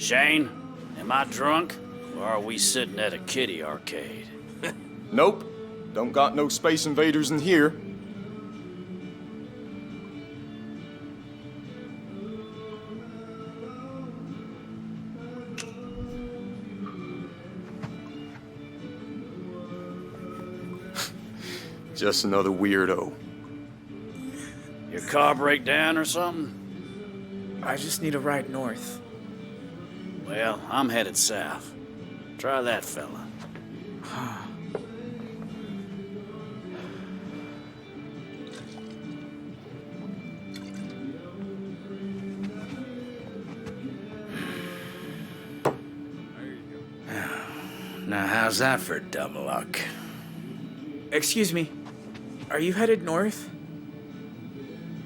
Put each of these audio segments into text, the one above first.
Shane, am I drunk? Or are we sitting at a kiddie arcade? Nope. Don't got no space invaders in here. Just another weirdo. Your car break down or something? I just need a ride north. Well, I'm headed south. Try that fella. Now, how's that for dumb luck? Excuse me. Are you headed north?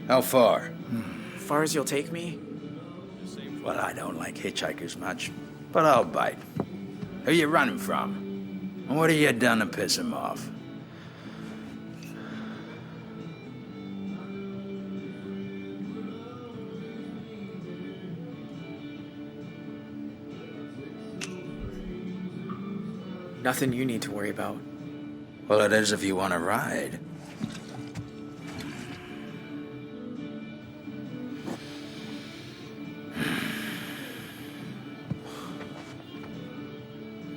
How far? Far as you'll take me? Well, I don't like hitchhikers much, but I'll bite. Who you running from? And what have you done to piss him off? Nothing you need to worry about. Well, it is if you want to ride.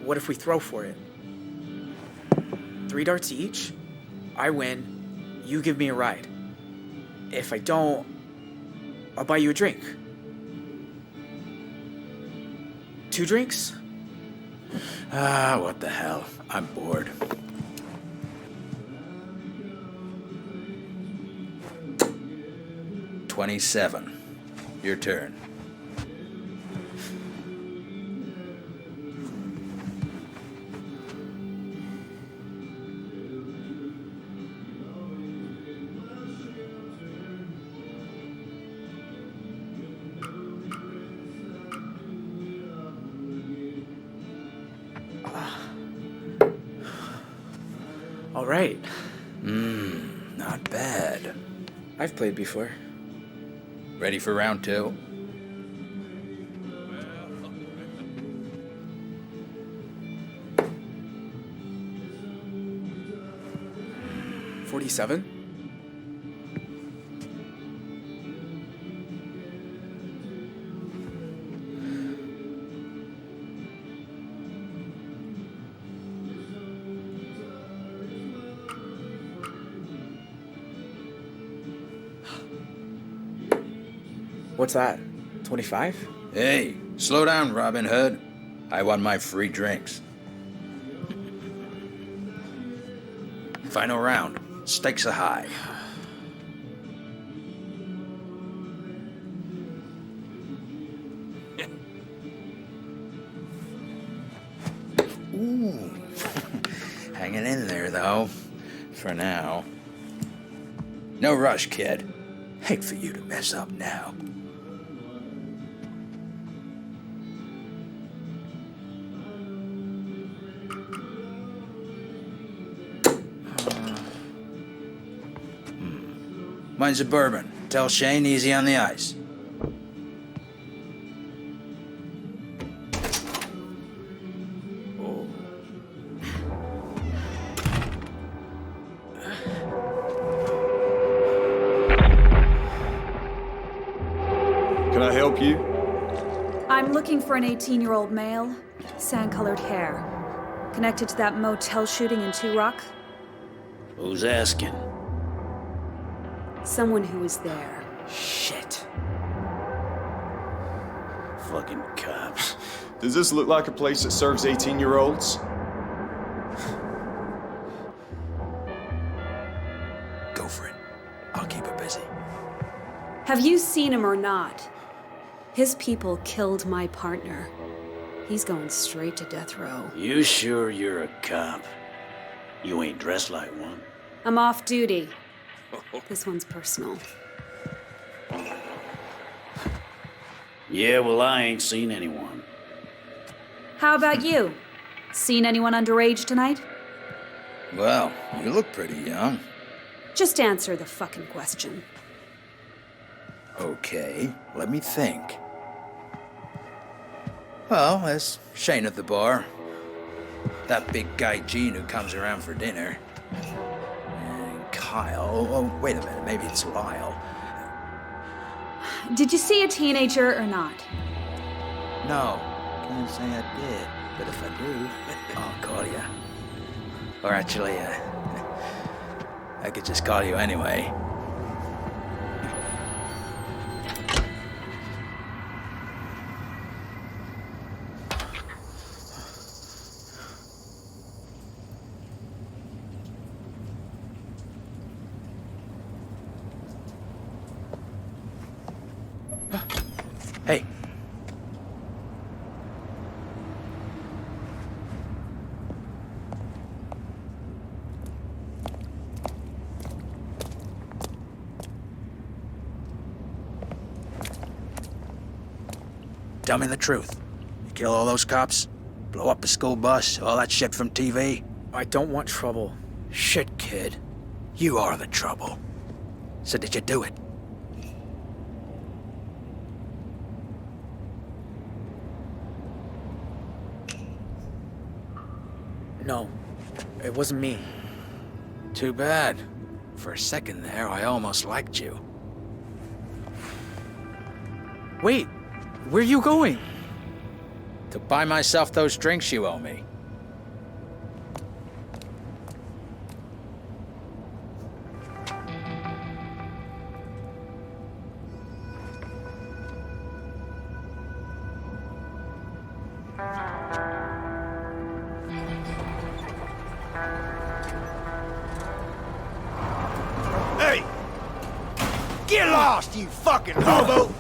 What if we throw for it? 3 darts each? I win, you give me a ride. If I don't, I'll buy you a drink. 2 drinks? Ah, what the hell. I'm bored. $27. Your turn. All right. Not bad. I've played before. Ready for round 2? $47? What's that? 25? Hey, slow down, Robin Hood. I want my free drinks. Final round. Stakes are high. Ooh. Hanging in there, though. For now. No rush, kid. Hate for you to mess up now. Mine's a bourbon. Tell Shane easy on the ice. Can I help you? I'm looking for an 18-year-old male, sand-colored hair. Connected to that motel shooting in Two Rock? Who's asking? Someone who was there. Shit. Fucking cops. Does this look like a place that serves 18-year-olds? Go for it. I'll keep it busy. Have you seen him or not? His people killed my partner. He's going straight to death row. You sure you're a cop? You ain't dressed like one. I'm off duty. This one's personal. Yeah, well, I ain't seen anyone. How about you? Seen anyone underage tonight? Well, you look pretty young. Just answer the fucking question. Okay, let me think. Well, there's Shane at the bar. That big guy Gene who comes around for dinner. And Kyle. Oh, wait a minute. Maybe it's Lyle. Did you see a teenager or not? No, can't say I did. But if I do, I'll call you. Or actually, I could just call you anyway. Hey. Tell me the truth. You kill all those cops? Blow up a school bus? All that shit from TV? I don't want trouble. Shit, kid. You are the trouble. So did you do it? No, it wasn't me. Too bad. For a second there, I almost liked you. Wait, where are you going? To buy myself those drinks you owe me. Hey! Get lost, you fucking hobo!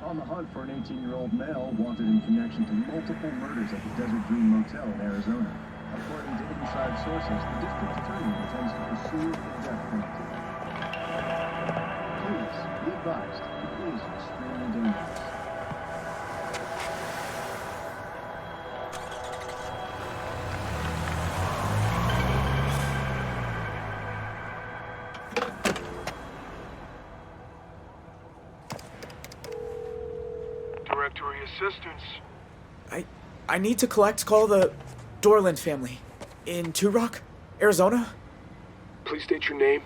On the hunt for an 18-year-old male wanted in connection to multiple murders at the Desert Dream Motel in Arizona. According to inside sources, the district attorney intends to pursue the death penalty. Please be advised, he is extremely dangerous. Directory assistance. I need to call the Dorland family in Two Rock, Arizona. Please state your name.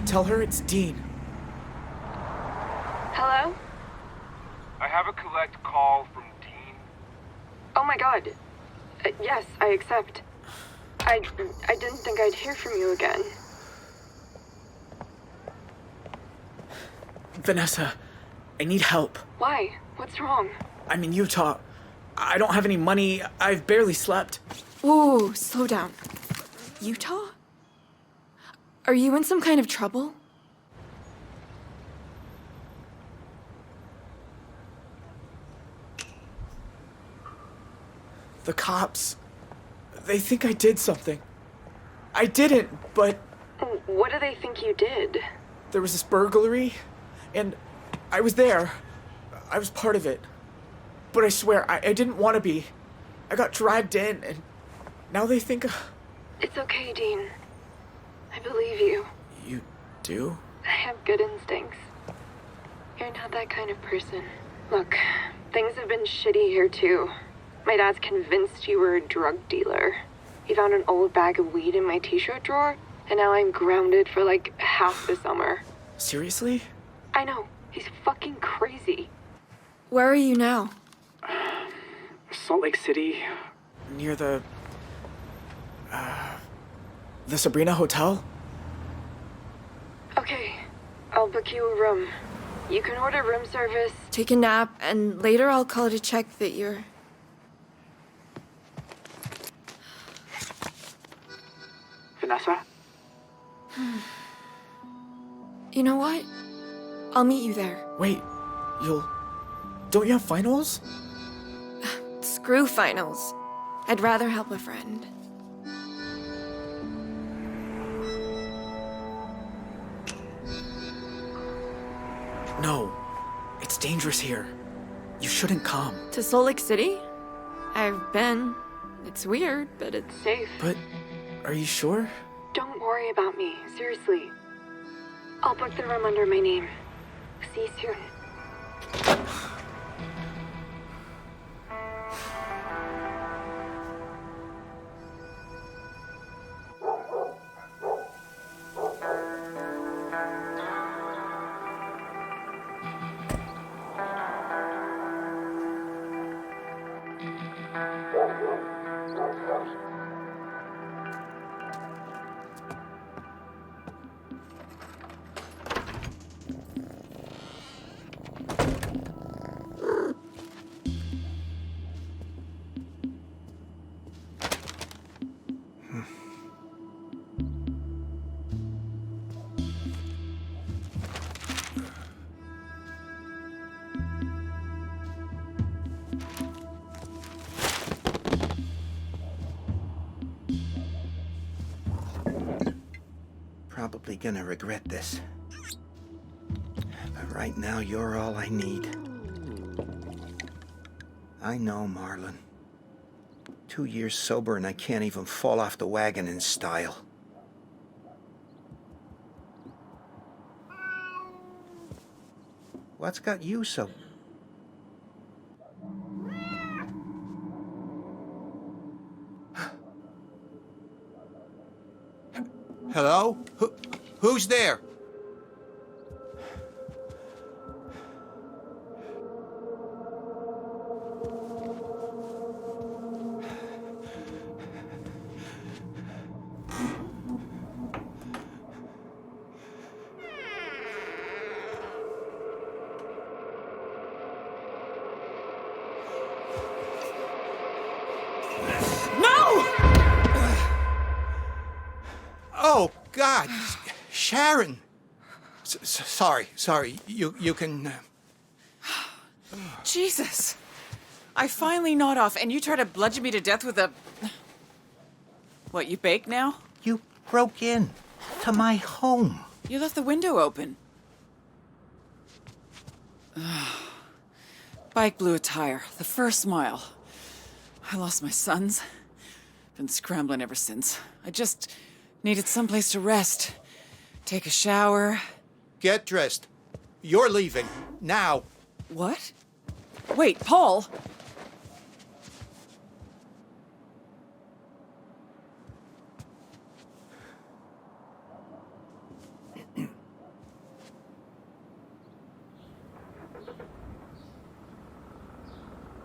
Tell her it's Dean. Hello? I have a collect call from Dean. Oh my god. Yes, I accept. I didn't think I'd hear from you again. Vanessa, I need help. Why? What's wrong? I'm in Utah. I don't have any money. I've barely slept. Whoa, slow down. Utah? Are you in some kind of trouble? The cops. They think I did something. I didn't, but What do they think you did? there was this burglary, and I was there. I was part of it. But I swear, I didn't want to be. I got dragged in, and now they think... It's okay, Dean. I believe you. You do? I have good instincts. You're not that kind of person. Look, things have been shitty here too. My dad's convinced you were a drug dealer. He found an old bag of weed in my t-shirt drawer, and now I'm grounded for like half the summer. Seriously? I know. He's fucking crazy. Where are you now? Salt Lake City. Near the Sabrina Hotel? Okay, I'll book you a room. You can order room service. Take a nap, and later I'll call to check that you're... Vanessa? You know what? I'll meet you there. Wait, you'll Don't you have finals? Screw finals. I'd rather help a friend. No. It's dangerous here. You shouldn't come. To Salt Lake City? I've been. It's weird, but it's Safe. But are you sure? Don't worry about me. Seriously. I'll book the room under my name. See you soon. Probably gonna regret this. But right now, you're all I need. I know, Marlon. 2 years sober and I can't even fall off the wagon in style. What's got you so... Hello? Who's there? Oh, God. Sharon. Sorry. You can... Jesus. I finally gnawed off, and you try to bludgeon me to death with a... What, you bake now? You broke in to my home. You left the window open. Bike blew a tire, the first mile. I lost my sons. Been scrambling ever since. I just needed someplace to rest. Take a shower. Get dressed. You're leaving. Now. What? Wait, Paul!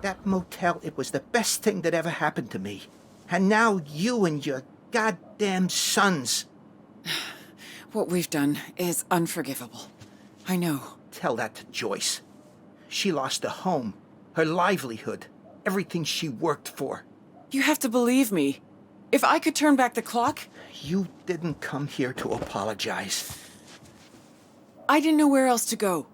That motel, it was the best thing that ever happened to me. And now you and your goddamn sons. What we've done is unforgivable. I know. Tell that to Joyce. She lost a home, her livelihood, everything she worked for. You have to believe me. If I could turn back the clock... You didn't come here to apologize. I didn't know where else to go.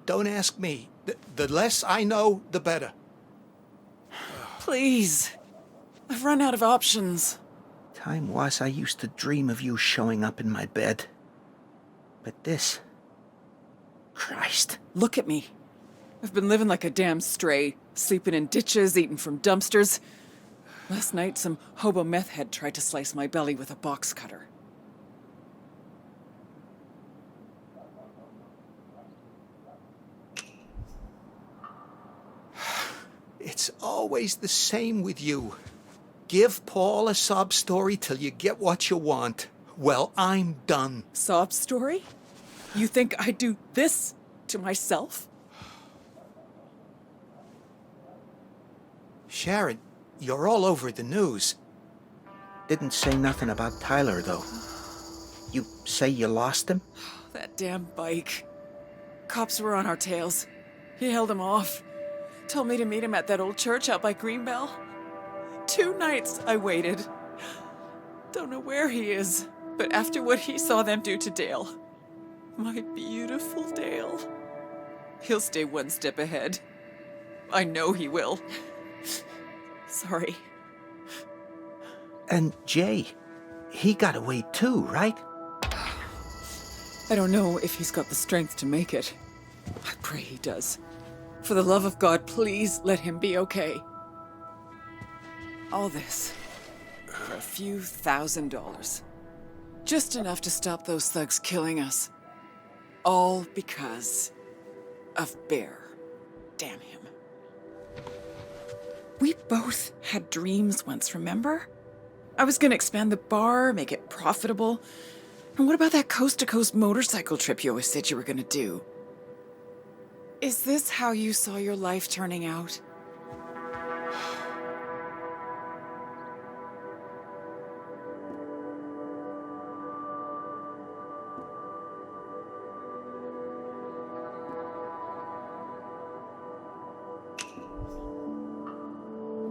Don't ask me. The less I know, the better. Please. I've run out of options. Time was I used to dream of you showing up in my bed. But this... Christ. Look at me. I've been living like a damn stray, sleeping in ditches, eating from dumpsters. Last night, some hobo meth head tried to slice my belly with a box cutter. It's always the same with you. Give Paul a sob story till you get what you want. Well, I'm done. Sob story? You think I'd do this to myself? Sharon, you're all over the news. Didn't say nothing about Tyler, though. You say you lost him? That damn bike. Cops were on our tails. He held him off. Told me to meet him at that old church out by Greenbell. 2 nights I waited. Don't know where he is, but after what he saw them do to Dale, my beautiful Dale, he'll stay one step ahead. I know he will. Sorry. And Jay, he got away too, right? I don't know if he's got the strength to make it. I pray he does. For the love of God, please let him be okay. All this for a few $1,000s. Just enough to stop those thugs killing us. All because of Bear. Damn him. We both had dreams once, remember? I was gonna expand the bar, make it profitable. And what about that coast-to-coast motorcycle trip you always said you were gonna do? Is this how you saw your life turning out?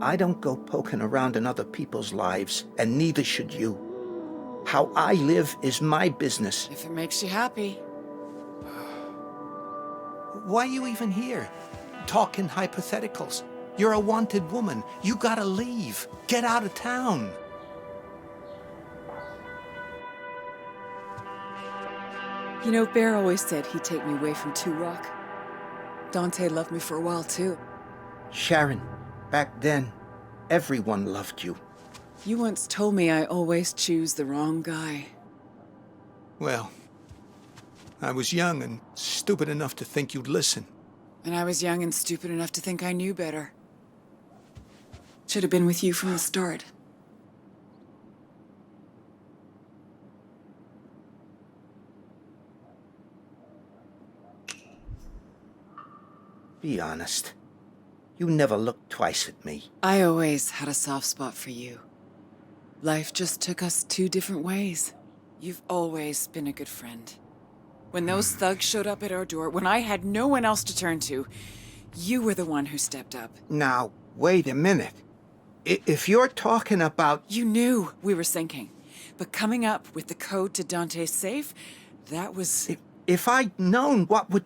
I don't go poking around in other people's lives, and neither should you. How I live is my business. If it makes you happy. Why are you even here? Talking hypotheticals. You're a wanted woman. You gotta leave. Get out of town. You know, Bear always said he'd take me away from Two Rock. Dante loved me for a while, too. Sharon, back then, everyone loved you. You once told me I always choose the wrong guy. Well, I was young and stupid enough to think you'd listen. And I was young and stupid enough to think I knew better. Should have been with you from the start. Be honest. You never looked twice at me. I always had a soft spot for you. Life just took us 2 different ways. You've always been a good friend. When those thugs showed up at our door, when I had no one else to turn to, you were the one who stepped up. Now, wait a minute. If you're talking about... You knew we were sinking. But coming up with the code to Dante's safe, that was... If I'd known what would...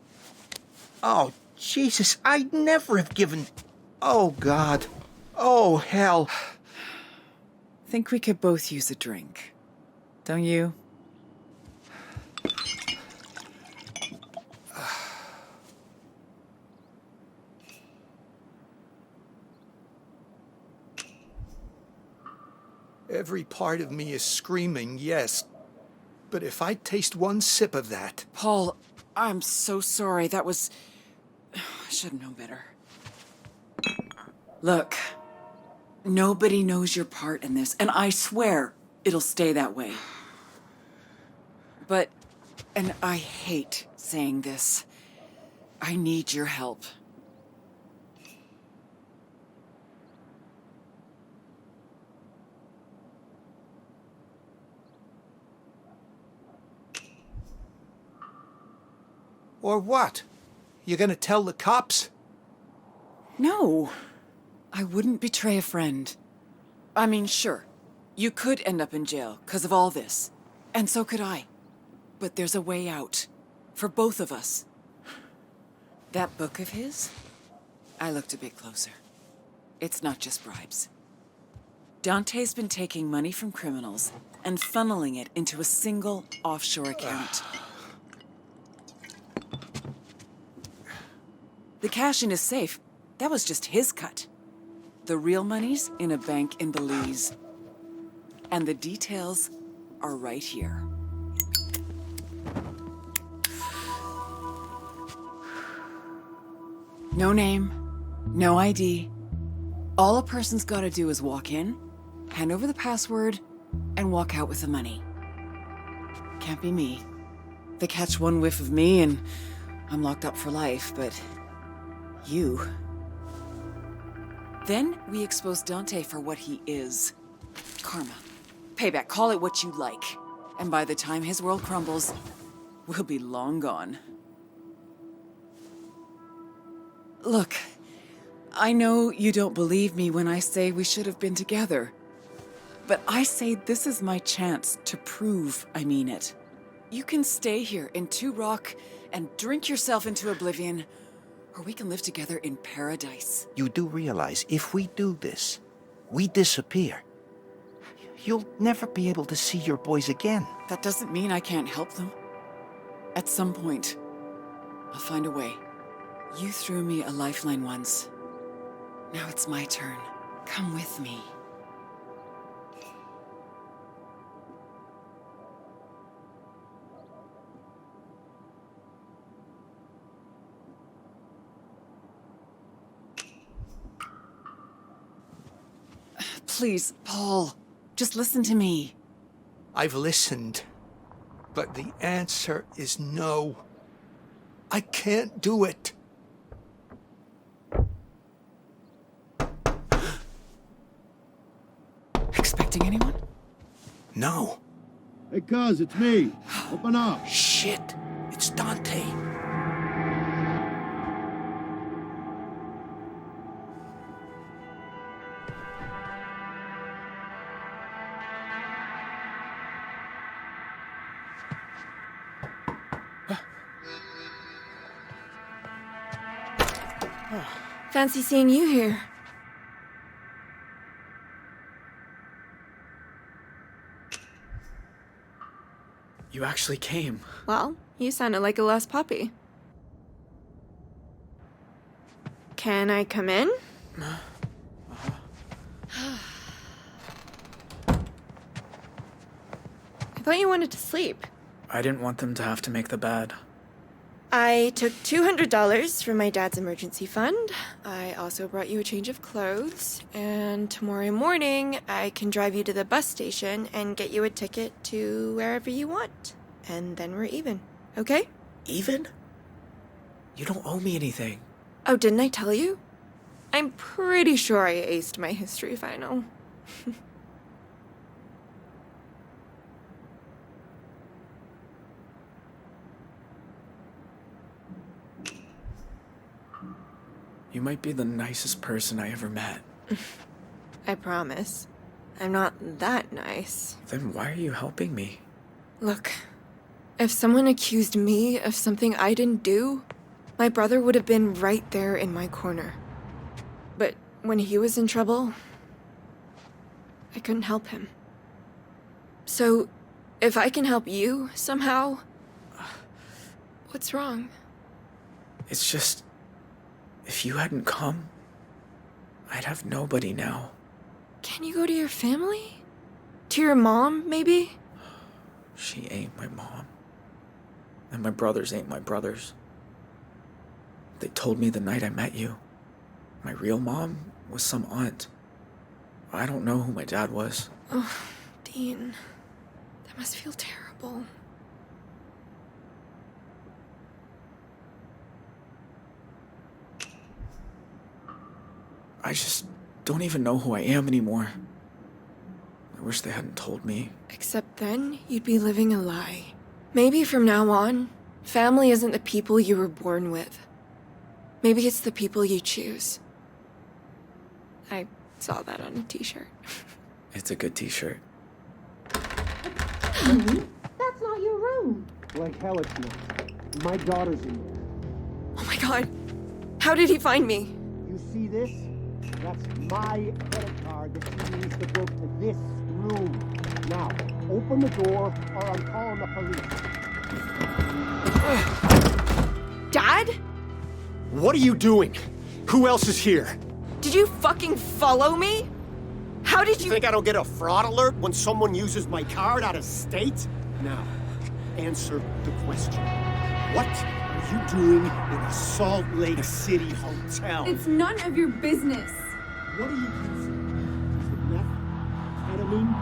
Oh, Jesus, I'd never have given... Oh, God. Oh, hell. Think we could both use a drink. Don't you? Every part of me is screaming, yes. But if I taste one sip of that... Paul, I'm so sorry. That was... I should have known better. Look, nobody knows your part in this, and I swear it'll stay that way. But, and I hate saying this, I need your help. Or what? You gonna tell the cops? No. I wouldn't betray a friend. I mean, sure, you could end up in jail because of all this. And so could I. But there's a way out. For both of us. That book of his? I looked a bit closer. It's not just bribes. Dante's been taking money from criminals and funneling it into a single offshore account. The cash in his safe, that was just his cut. The real money's in a bank in Belize. And the details are right here. No name, no ID. All a person's gotta do is walk in, hand over the password, and walk out with the money. Can't be me. They catch one whiff of me and I'm locked up for life, but... you. Then we expose Dante for what he is. Karma. Payback, call it what you like. And by the time his world crumbles, we'll be long gone. Look, I know you don't believe me when I say we should have been together. But I say this is my chance to prove I mean it. You can stay here in Two Rock and drink yourself into oblivion, or we can live together in paradise. You do realize if we do this, we disappear. You'll never be able to see your boys again. That doesn't mean I can't help them. At some point, I'll find a way. You threw me a lifeline once. Now it's my turn. Come with me. Please, Paul, just listen to me. I've listened, but the answer is no. I can't do it. Expecting anyone? No. Hey, cuz, it's me. Open up. Shit, it's Dante. Fancy seeing you here. You actually came. Well, you sounded like a lost puppy. Can I come in? I thought you wanted to sleep. I didn't want them to have to make the bed. I took $200 from my dad's emergency fund. I also brought you a change of clothes. And tomorrow morning, I can drive you to the bus station and get you a ticket to wherever you want. And then we're even, okay? Even? You don't owe me anything. Oh, didn't I tell you? I'm pretty sure I aced my history final. You might be the nicest person I ever met. I promise. I'm not that nice. Then why are you helping me? Look, if someone accused me of something I didn't do, my brother would have been right there in my corner. But when he was in trouble, I couldn't help him. So, if I can help you somehow, what's wrong? It's just, if you hadn't come, I'd have nobody now. Can you go to your family? To your mom, maybe? She ain't my mom. And my brothers ain't my brothers. They told me the night I met you. My real mom was some aunt. I don't know who my dad was. Oh, Dean. That must feel terrible. I just don't even know who I am anymore. I wish they hadn't told me. Except then, you'd be living a lie. Maybe from now on, family isn't the people you were born with. Maybe it's the people you choose. I saw that on a t-shirt. It's a good t-shirt. That's not your room. Like hell it's not. My daughter's in there. Oh my god. How did he find me? You see this? That's my credit card that she used to book to this room. Now, open the door or I'm calling the police. Dad? What are you doing? Who else is here? Did you fucking follow me? How did you— think I don't get a fraud alert when someone uses my card out of state? Now, answer the question. What are you doing in a Salt Lake City hotel? It's none of your business. What are you using? Is it meth? Ketamine?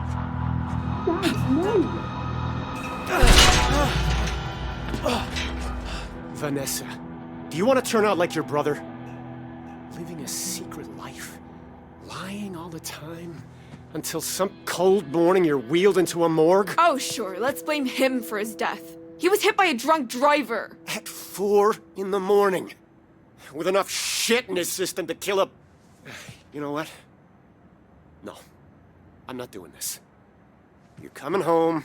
Vanessa, do you want to turn out like your brother? Living a secret life? Lying all the time? Until some cold morning you're wheeled into a morgue? Oh, sure, let's blame him for his death. He was hit by a drunk driver. At 4 in the morning. With enough shit shit in his system to kill a... You know what? No. I'm not doing this. You're coming home,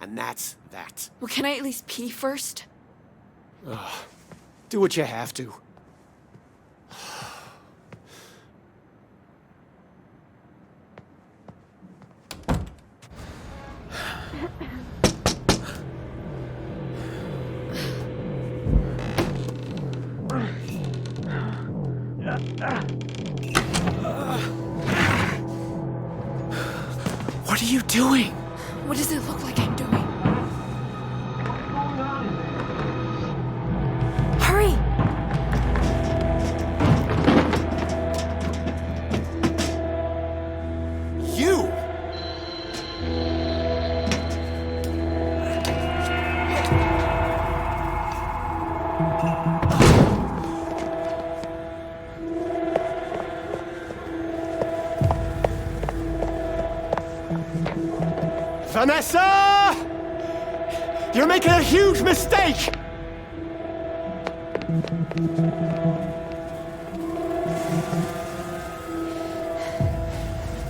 and that's that. Well, can I at least pee first? Do what you have to. What are you doing? What does it look like I'm doing? Hurry! You! Vanessa! You're making a huge mistake!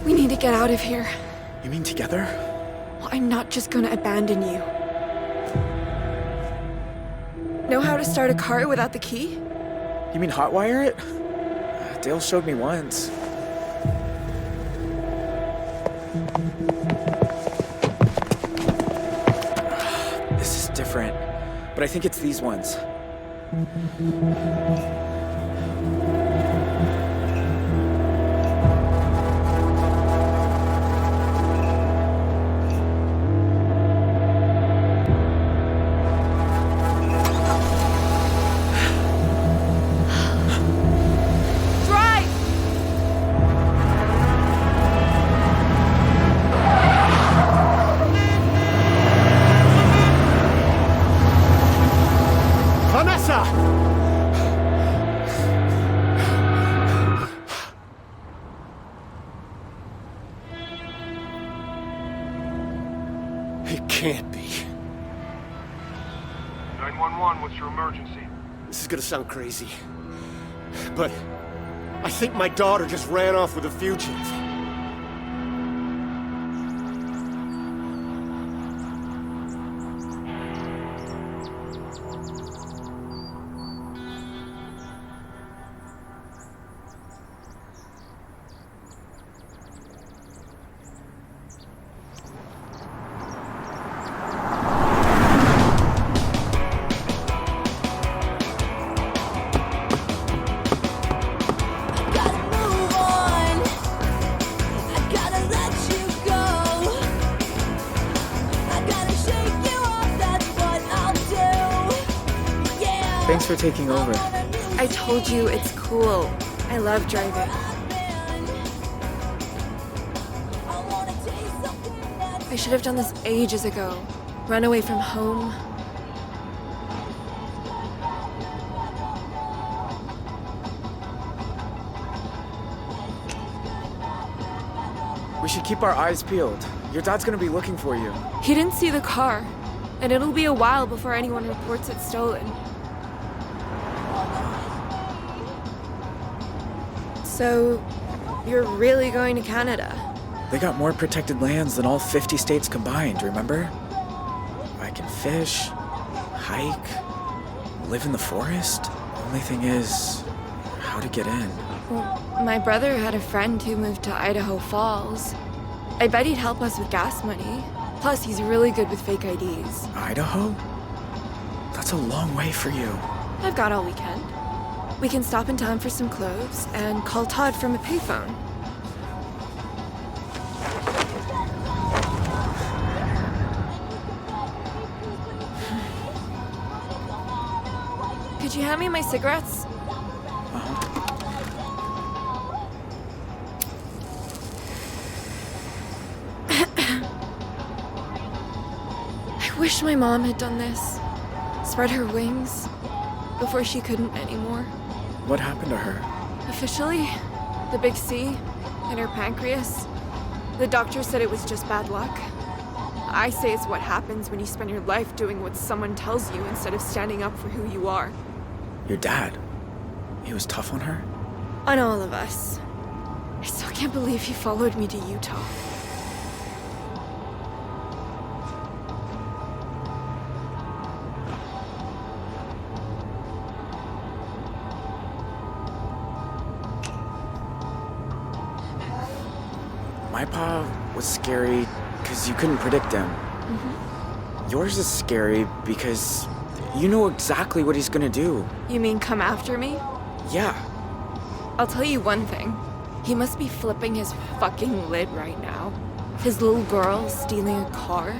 We need to get out of here. You mean together? Well, I'm not just gonna abandon you. Know how to start a car without the key? You mean hotwire it? Dale showed me once. This is different, but I think it's these ones. It can't be. 911, what's your emergency? This is gonna sound crazy, but I think my daughter just ran off with a fugitive. Thanks for taking over. I told you it's cool. I love driving. I should have done this ages ago. Run away from home. We should keep our eyes peeled. Your dad's gonna be looking for you. He didn't see the car, and it'll be a while before anyone reports it stolen. So, you're really going to Canada? They got more protected lands than all 50 states combined, remember? I can fish, hike, live in the forest. Only thing is, how to get in. Well, my brother had a friend who moved to Idaho Falls. I bet he'd help us with gas money. Plus, he's really good with fake IDs. Idaho? That's a long way for you. I've got all weekend. We can stop in town for some clothes and call Todd from a payphone. Could you hand me my cigarettes? I wish my mom had done this. Spread her wings before she couldn't anymore. What happened to her? Officially, the big C in her pancreas. The doctor said it was just bad luck. I say it's what happens when you spend your life doing what someone tells you instead of standing up for who you are. Your dad? He was tough on her? On all of us. I still can't believe he followed me to Utah. My pa was scary because you couldn't predict him. Yours is scary because you know exactly what he's gonna do. You mean come after me? Yeah. I'll tell you one thing. He must be flipping his fucking lid right now. His little girl stealing a car.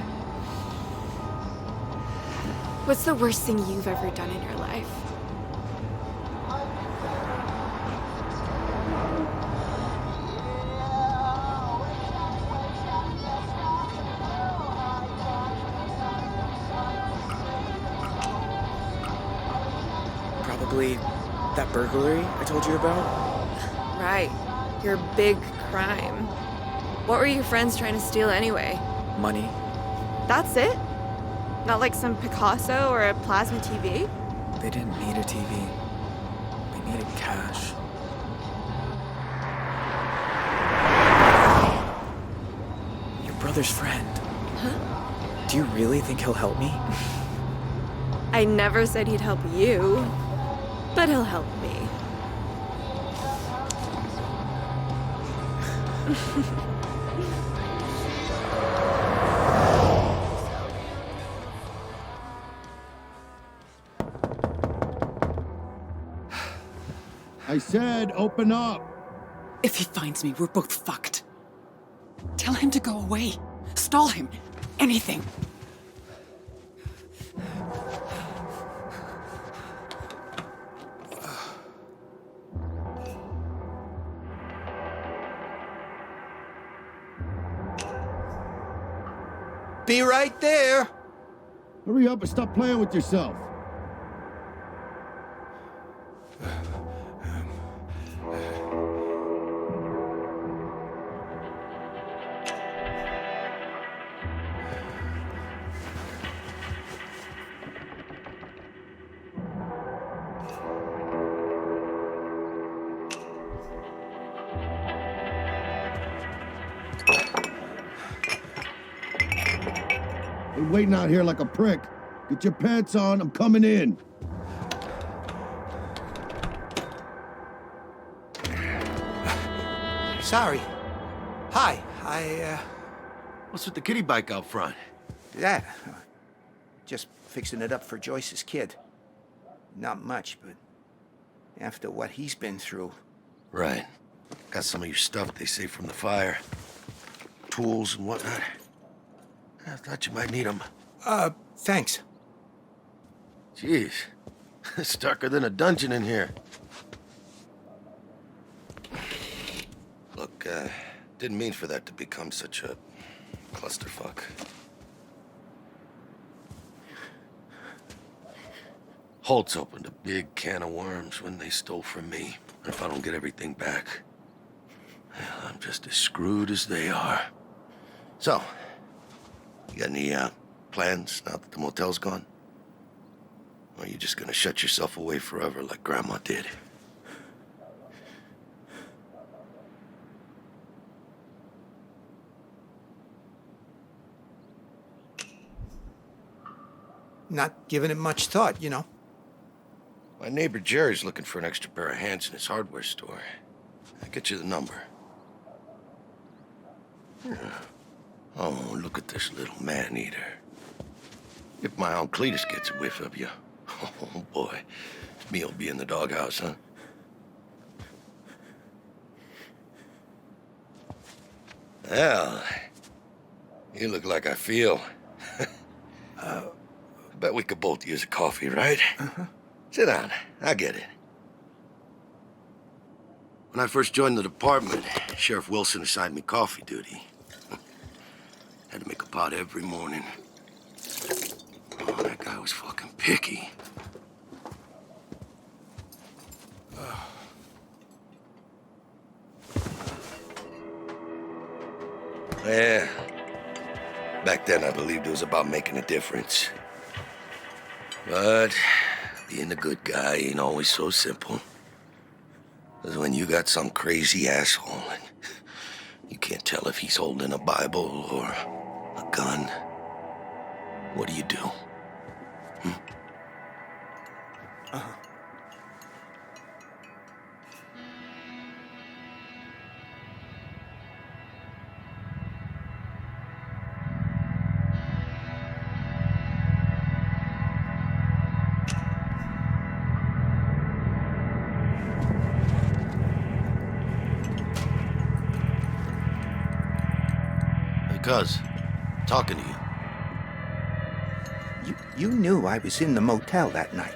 What's the worst thing you've ever done in your life? Probably that burglary I told you about. Right. Your big crime. What were your friends trying to steal anyway? Money. That's it? Not like some Picasso or a plasma TV? They didn't need a TV. They needed cash. Your brother's friend. Huh? Do you really think he'll help me? I never said he'd help you, but he'll help me. I said open up. If he finds me, we're both fucked. Tell him to go away. Stall him. Anything. Be right there. Hurry up and stop playing with yourself. Been waiting out here like a prick. Get your pants on, I'm coming in. Sorry. Hi, What's with the kiddie bike out front? That. Just fixing it up for Joyce's kid. Not much, but after what he's been through. Right. Got some of your stuff they saved from the fire. Tools and whatnot. I thought you might need them. Thanks. Jeez. It's darker than a dungeon in here. Look, didn't mean for that to become such a clusterfuck. Holtz opened a big can of worms when they stole from me. And if I don't get everything back, well, I'm just as screwed as they are. So, you got any, plans now that the motel's gone? Or are you just gonna shut yourself away forever like Grandma did? Not giving it much thought, you know. My neighbor Jerry's looking for an extra pair of hands in his hardware store. I'll get you the number. Yeah. Oh, look at this little man-eater. If my Aunt Cletus gets a whiff of you, oh boy, me'll be in the doghouse, huh? Well, you look like I feel. I bet we could both use a coffee, right? Sit down, I get it. When I first joined the department, Sheriff Wilson assigned me coffee duty. Had to make a pot every morning. Oh, that guy was fucking picky. Yeah. Back then, I believed it was about making a difference. But being a good guy ain't always so simple. is when you got some crazy asshole and you can't tell if he's holding a Bible or a gun. What do you do? Hey, cuz, talking to you. You knew I was in the motel that night.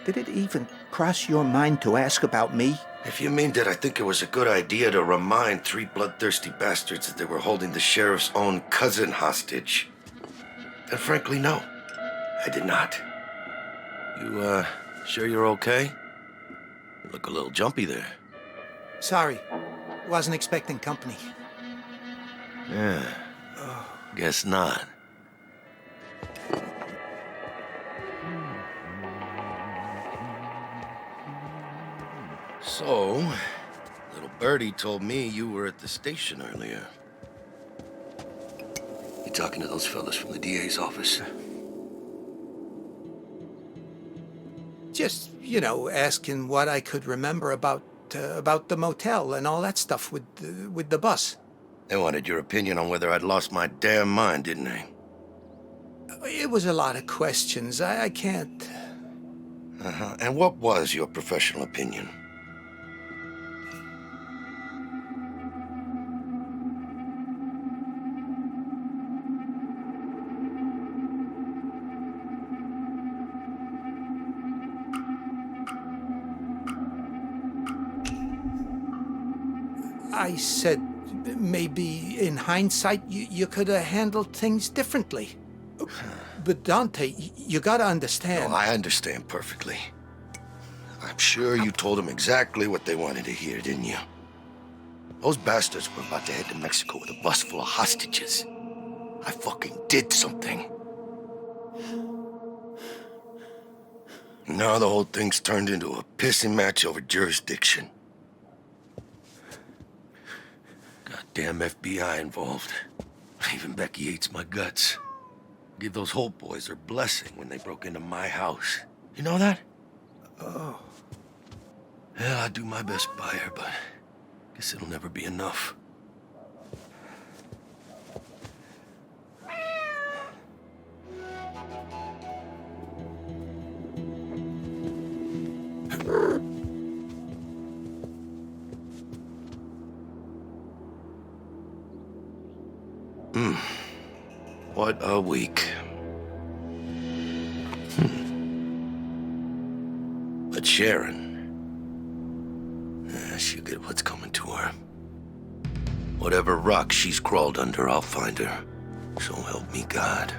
Did it even cross your mind to ask about me? If you mean that I think it was a good idea to remind three bloodthirsty bastards that they were holding the sheriff's own cousin hostage, then frankly, no. I did not. You, sure you're okay? You look a little jumpy there. Sorry. Wasn't expecting company. Yeah. Guess not. So, little birdie told me you were at the station earlier. You talking to those fellas from the DA's office? Just, asking what I could remember about the motel and all that stuff with the bus. They wanted your opinion on whether I'd lost my damn mind, didn't they? It was a lot of questions. I can't... Uh-huh. And what was your professional opinion? I said maybe in hindsight you could have handled things differently. But Dante, you gotta understand. Oh, I understand perfectly. I'm sure you told them exactly what they wanted to hear, didn't you? Those bastards were about to head to Mexico with a bus full of hostages. I fucking did something. Now the whole thing's turned into a pissing match over jurisdiction. Goddamn FBI involved. Even Becky hates my guts. Give those Holt boys their blessing when they broke into my house. You know that? Oh. Yeah, I do my best by her, but guess it'll never be enough. What a week. But Sharon, she'll get what's coming to her. Whatever rock she's crawled under, I'll find her. So help me God.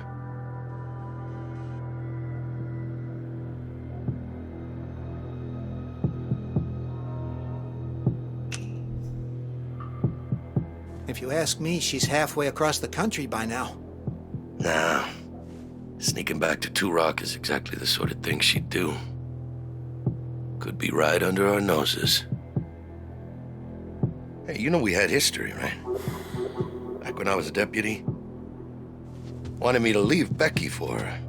If you ask me, she's halfway across the country by now. Nah. Sneaking back to Two Rock is exactly the sort of thing she'd do. Could be right under our noses. Hey, you know we had history, right? Back when I was a deputy. Wanted me to leave Becky for her.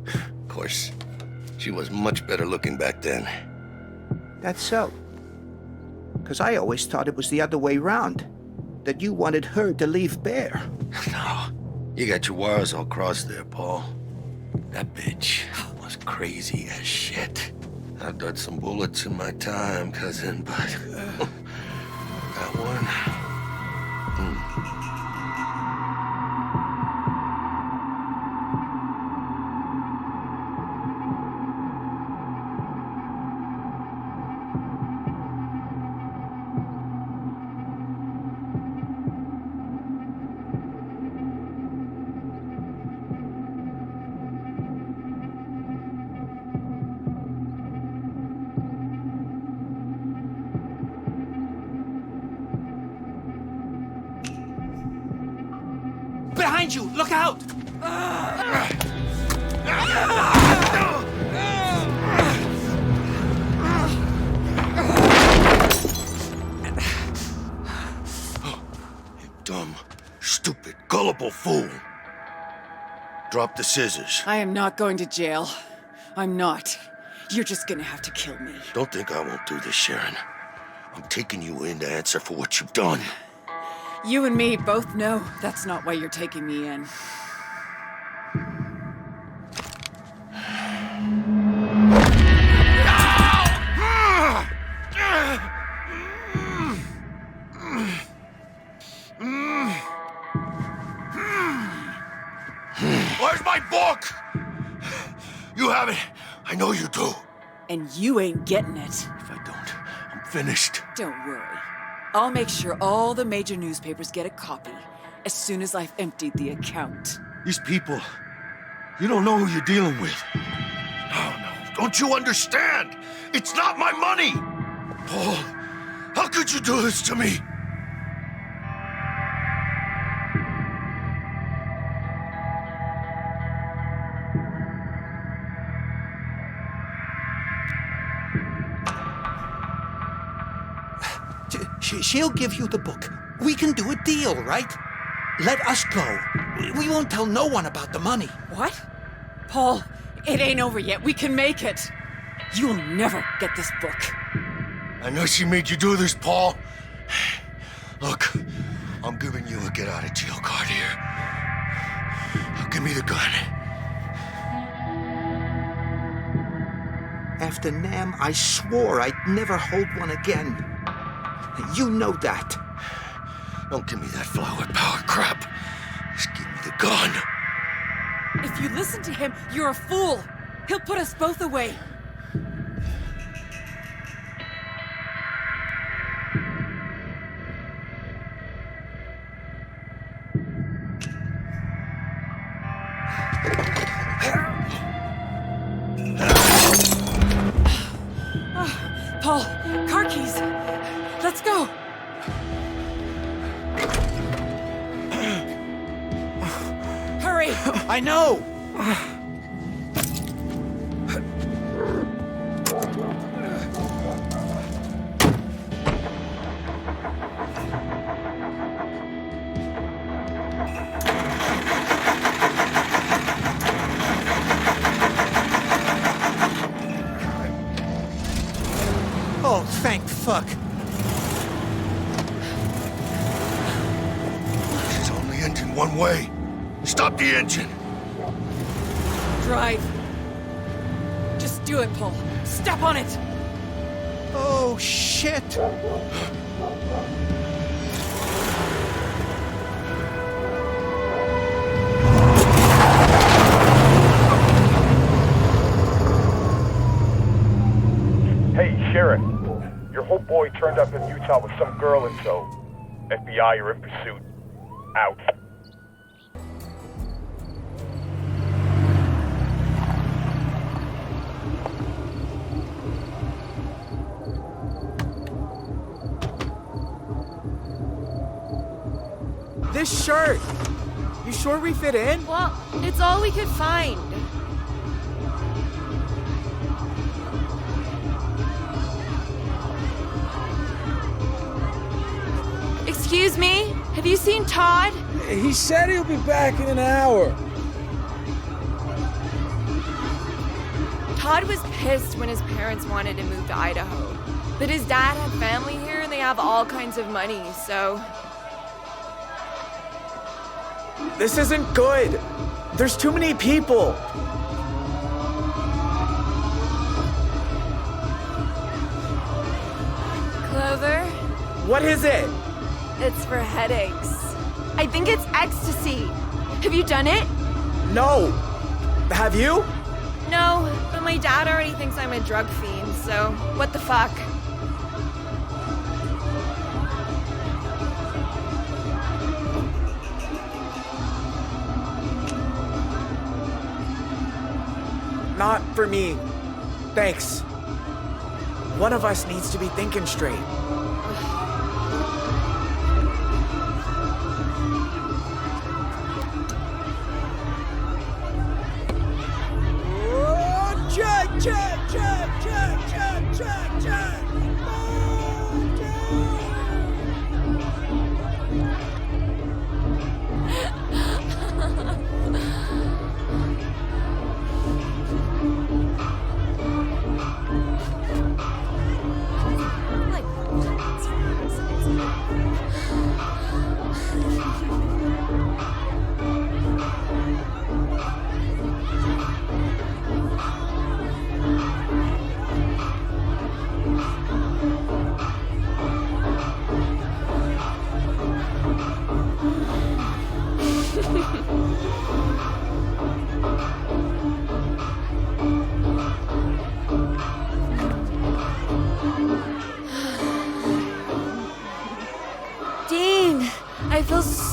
Of course, she was much better looking back then. That's so. 'Cause I always thought it was the other way round. That you wanted her to leave Bear. No. You got your wires all crossed there, Paul. That bitch was crazy as shit. I've dodged some bullets in my time, cousin, but that one... Behind you! Look out! simple fool. Drop the scissors. I am not going to jail. I'm not. You're just gonna have to kill me. Don't think I won't do this, Sharon. I'm taking you in to answer for what you've done. You and me both know that's not why you're taking me in. Where's my book? You have it. I know you do. And you ain't getting it. If I don't, I'm finished. Don't worry. I'll make sure all the major newspapers get a copy as soon as I've emptied the account. These people, you don't know who you're dealing with. Oh, no. Don't you understand? It's not my money! Paul, how could you do this to me? She'll give you the book. We can do a deal, right? Let us go. We won't tell no one about the money. What? Paul, it ain't over yet. We can make it. You'll never get this book. I know she made you do this, Paul. Look, I'm giving you a get-out-of-jail card here. Now give me the gun. After Nam, I swore I'd never hold one again. You know that. Don't give me that flower power crap. Just give me the gun. If you listen to him, you're a fool. He'll put us both away. Paul, car keys. Let's go. Hurry. I know. Oh, thank fuck. She's only engine one way. Stop the engine. Drive. Just do it, Paul. Step on it. Oh, shit. Hey, Sheriff. Your whole boy turned up in Utah with some girl in tow. FBI are in pursuit. Out. This shirt! You sure we fit in? Well, it's all we could find. Excuse me? Have you seen Todd? He said he'll be back in an hour. Todd was pissed when his parents wanted to move to Idaho. But his dad had family here and they have all kinds of money, so... This isn't good. There's too many people. Clover? What is it? It's for headaches. I think it's ecstasy. Have you done it? No. Have you? No, but my dad already thinks I'm a drug fiend, so what the fuck? Not for me. Thanks. One of us needs to be thinking straight. Check, check, check, check, check, check, check.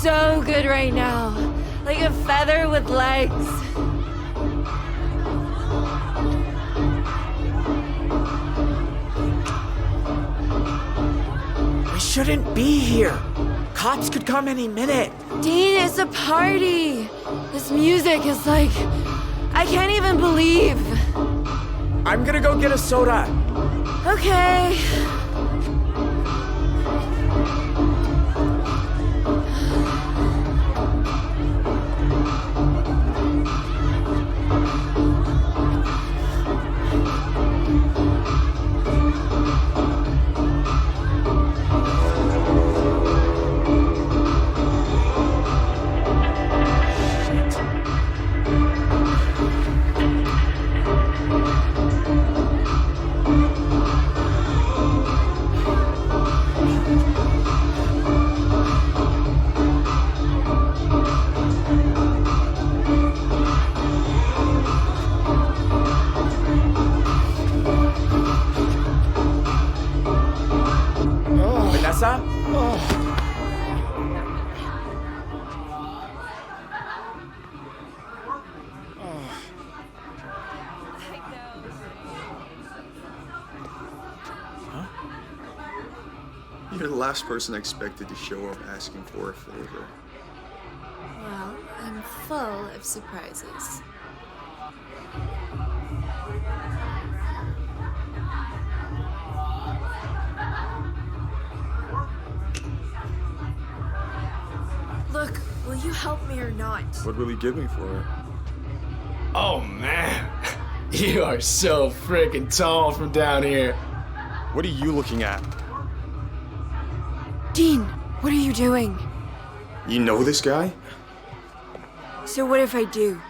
so good right now. Like a feather with legs. We shouldn't be here. Cops could come any minute. Dean, it's a party. This music is like... I can't even believe. I'm gonna go get a soda. Okay. Vanessa? You're the last person I expected to show up asking for a favor. Well, I'm full of surprises. Look, will you help me or not? What will he give me for it? Oh, man. You are so freaking tall from down here. What are you looking at? Dean, what are you doing? You know this guy? So what if I do?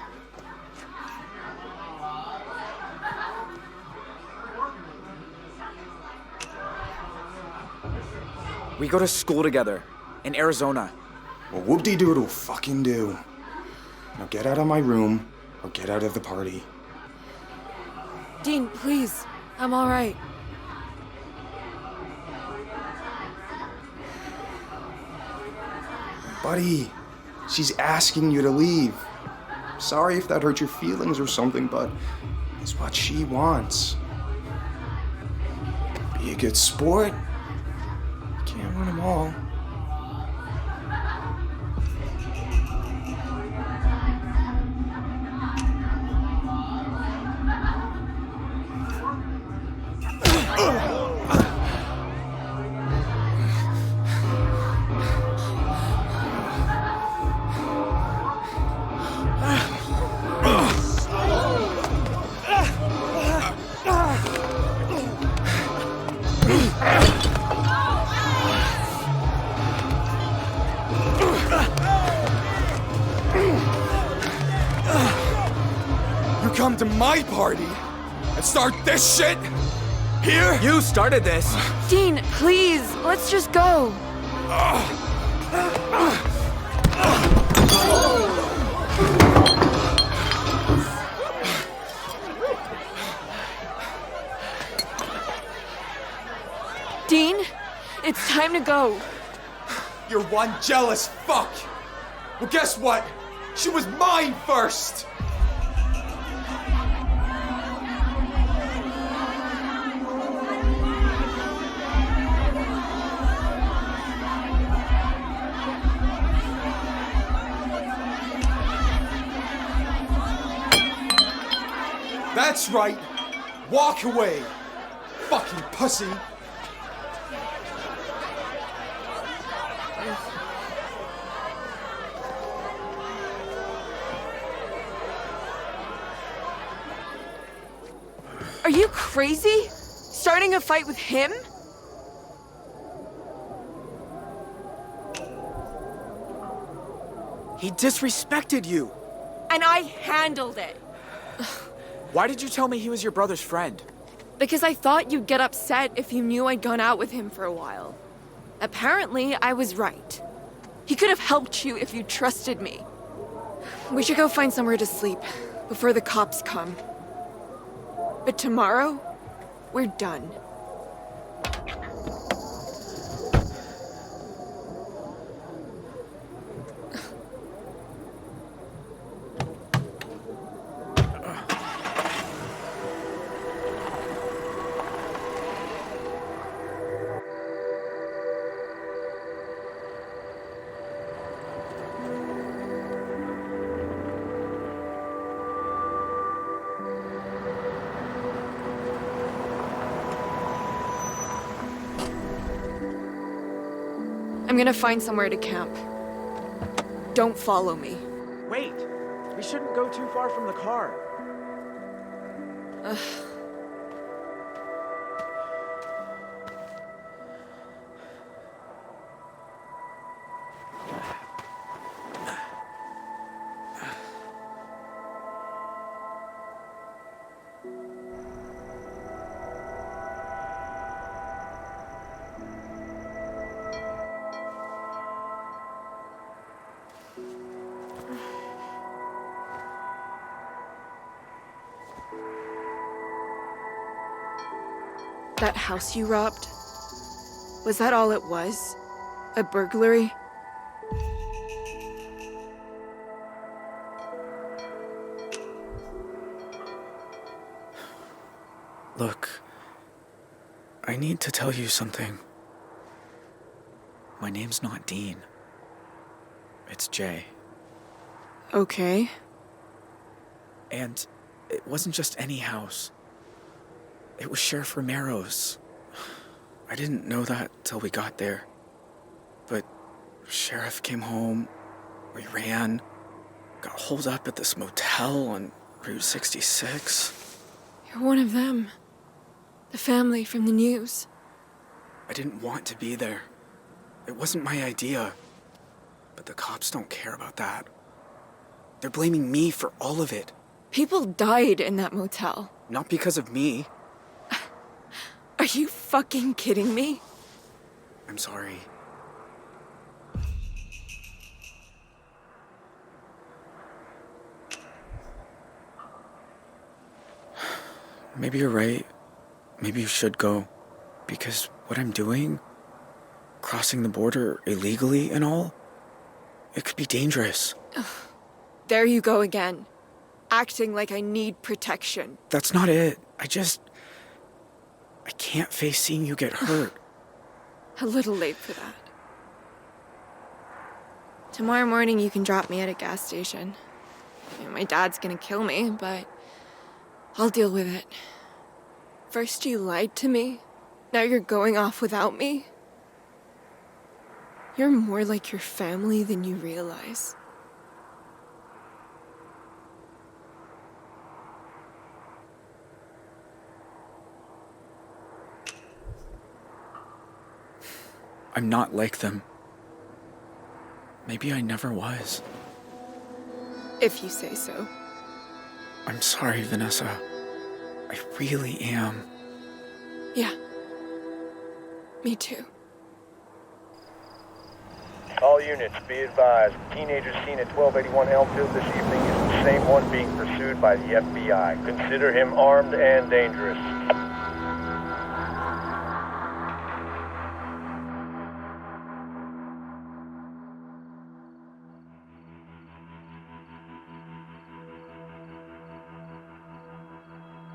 We go to school together in Arizona. Well, whoop-de-doodle fucking do. Now get out of my room or get out of the party. Dean, please. I'm all right. Buddy, she's asking you to leave. Sorry if that hurt your feelings or something, but it's what she wants. Be a good sport. You can't win them all. Come to my party and start this shit here? You started this. Dean, please, let's just go. Dean, it's time to go. You're one jealous fuck. Well, guess what? She was mine first. That's right. Walk away, fucking pussy. Are you crazy? Starting a fight with him? He disrespected you. And I handled it. Why did you tell me he was your brother's friend? Because I thought you'd get upset if you knew I'd gone out with him for a while. Apparently, I was right. He could have helped you if you trusted me. We should go find somewhere to sleep before the cops come. But tomorrow, we're done. I'm gonna find somewhere to camp. Don't follow me. Wait! We shouldn't go too far from the car. Ugh. That house you robbed? Was that all it was? A burglary? Look, I need to tell you something. My name's not Dean. It's Jay. Okay. And it wasn't just any house. It was Sheriff Romero's. I didn't know that till we got there. But Sheriff came home, we ran, got holed up at this motel on Route 66. You're one of them. The family from the news. I didn't want to be there. It wasn't my idea. But the cops don't care about that. They're blaming me for all of it. People died in that motel. Not because of me. Are you fucking kidding me? I'm sorry. Maybe you're right. Maybe you should go. Because what I'm doing, crossing the border illegally and all, it could be dangerous. Ugh. There you go again. Acting like I need protection. That's not it. I can't face seeing you get hurt. A little late for that. Tomorrow morning you can drop me at a gas station. My dad's gonna kill me, but I'll deal with it. First you lied to me, now you're going off without me. You're more like your family than you realize. I'm not like them. Maybe I never was. If you say so. I'm sorry, Vanessa. I really am. Yeah. Me too. All units, be advised. Teenager seen at 1281 Elmfield this evening is the same one being pursued by the FBI. Consider him armed and dangerous.